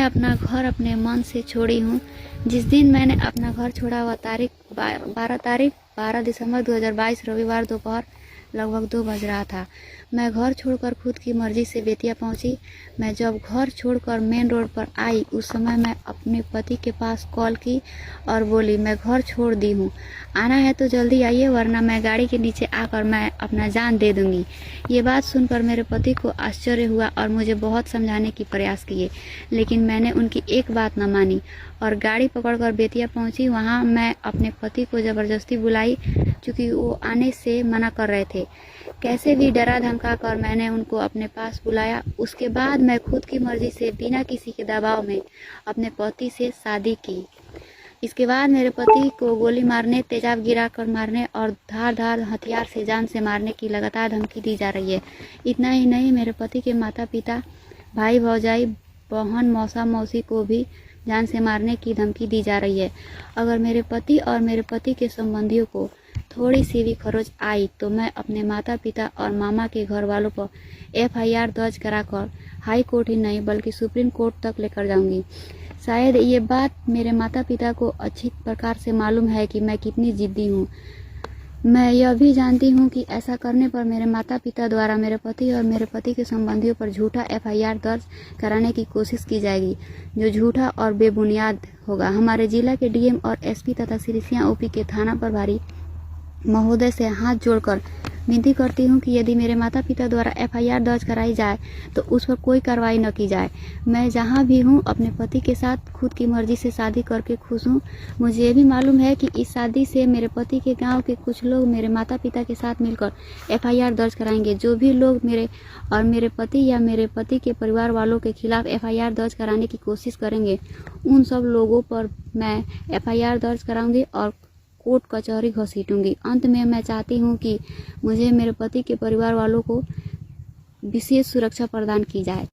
अपना घर अपने मन से छोड़ी हूँ। जिस दिन मैंने अपना घर छोड़ा वह तारीख 12 दिसंबर 2022 रविवार दोपहर लगभग 2 बज रहा था। मैं घर छोड़कर खुद की मर्जी से बेतिया पहुंची। मैं जब घर छोड़कर मेन रोड पर आई उस समय मैं अपने पति के पास कॉल की और बोली, मैं घर छोड़ दी हूँ, आना है तो जल्दी आइए वरना मैं गाड़ी के नीचे आकर मैं अपना जान दे दूंगी। ये बात सुनकर मेरे पति को आश्चर्य हुआ और मुझे बहुत समझाने की प्रयास किए, लेकिन मैंने उनकी एक बात न मानी और गाड़ी पकड़कर बेतिया पहुंची। वहां मैं अपने पति को जबरदस्ती बुलाई क्योंकि वो आने से मना कर रहे थे। कैसे भी डरा धमका कर मैंने उनको अपने पास बुलाया। उसके बाद मैं खुद की मर्जी से बिना किसी के दबाव में अपने पति से शादी की। इसके बाद मेरे पति को गोली मारने, तेजाब गिराकर मारने और धार हथियार से जान से मारने की लगातार धमकी दी जा रही है। इतना ही नहीं, मेरे पति के माता पिता, भाई भौजाई, बहन, मौसा मौसी को भी जान से मारने की धमकी दी जा रही है। अगर मेरे पति और मेरे पति के संबंधियों को थोड़ी सी भी खरोच आई तो मैं अपने माता पिता और मामा के घर वालों पर FIR दर्ज कराकर हाई कोर्ट ही नहीं बल्कि सुप्रीम कोर्ट तक लेकर जाऊंगी। शायद ये बात मेरे माता पिता को अच्छी प्रकार से मालूम है कि मैं कितनी जिद्दी हूँ। मैं यह भी जानती हूँ कि ऐसा करने पर मेरे माता पिता द्वारा मेरे पति और मेरे पति के संबंधियों पर झूठा FIR दर्ज कराने की कोशिश की जाएगी, जो झूठा और बेबुनियाद होगा। हमारे जिला के DM और SP तथा सिरिसिया OP के थाना प्रभारी महोदय से हाथ जोड़कर विनती करती हूँ कि यदि मेरे माता पिता द्वारा FIR दर्ज कराई जाए तो उस पर कोई कार्रवाई न की जाए। मैं जहाँ भी हूँ अपने पति के साथ खुद की मर्जी से शादी करके खुश हूँ। मुझे ये भी मालूम है कि इस शादी से मेरे पति के गांव के कुछ लोग मेरे माता पिता के साथ मिलकर FIR दर्ज कराएंगे। जो भी लोग मेरे पति या मेरे पति के परिवार वालों के खिलाफ FIR दर्ज कराने की कोशिश करेंगे, उन सब लोगों पर मैं FIR दर्ज कराऊंगी और कोर्ट कचहरी घसीटूंगी। अंत में मैं चाहती हूँ कि मुझे मेरे पति के परिवार वालों को विशेष सुरक्षा प्रदान की जाए।